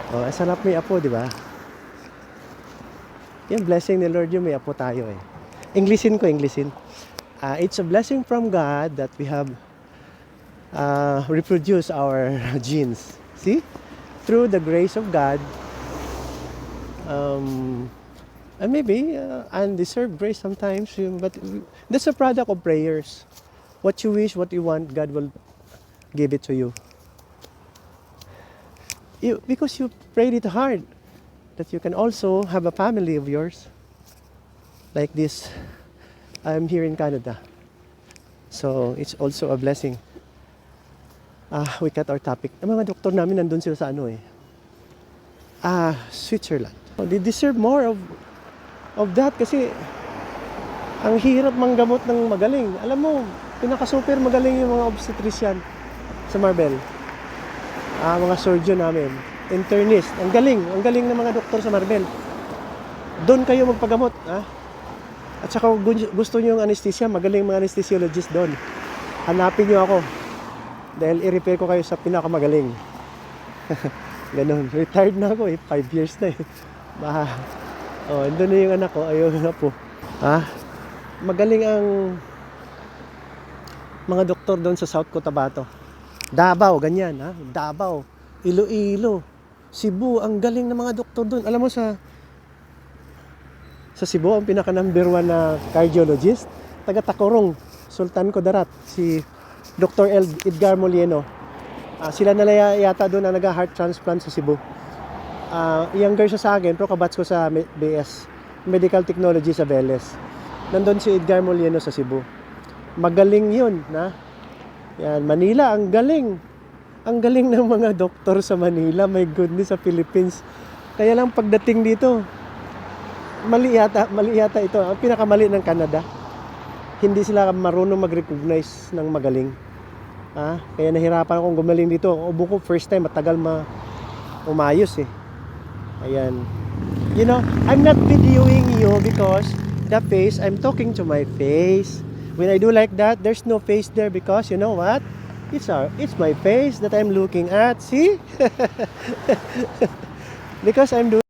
Oh, sarap may apo, di ba? Yung blessing ni Lord yung may apo tayo eh. Englishin. It's a blessing from God that we have reproduced our genes. See? Through the grace of God, um, and maybe undeserved grace sometimes, but that's a product of prayers. What you wish, what you want, God will give it to you. Because you prayed it hard, that you can also have a family of yours. Like this, I'm here in Canada. So, it's also a blessing. We cut our topic. Ang mga doktor namin nandun sila sa Switzerland. They deserve more of that kasi ang hirap manggamot ng magaling. Alam mo, pinaka-super magaling yung mga obstetrician sa Marbel. Mga surgeon namin, internist. Ang galing ng mga doktor sa Marbel. Doon kayo magpagamot, At saka gusto niyo yung anesthesia, magaling mga anesthesiologist doon. Hanapin niyo ako. Dahil i-repair ko kayo sa pinakamagaling. Ganun. Retired na ako 5 years na doon na yung anak ko. Ayaw na po. Magaling ang mga doktor doon sa South Cotabato. Davao, ganyan. Davao, Iloilo, Cebu. Ang galing ng mga doktor doon. Alam mo sa Cebu, ang pinaka number 1 na cardiologist, taga Tacorong, Sultan Kudarat, si Dr. Edgar Molino. Sila na yata doon na nag-heart transplant sa Cebu. Younger siya sa akin, pero kabatch ko sa BS, Medical Technology sa Veles. Nandun si Edgar Molino sa Cebu. Magaling yun, Yan, Manila, ang galing. Ang galing ng mga doktor sa Manila. My goodness, sa Philippines. Kaya lang pagdating dito, mali yata ito. Ang pinakamali ng Canada. Hindi sila marunong mag-recognize ng magaling. Kaya nahirapan akong gumaling dito. Ubo ko first time, matagal umayos Ayan. You know, I'm not videoing you because the face, I'm talking to my face. When I do like that, there's no face there because you know what? It's my face that I'm looking at. See? Because I'm doing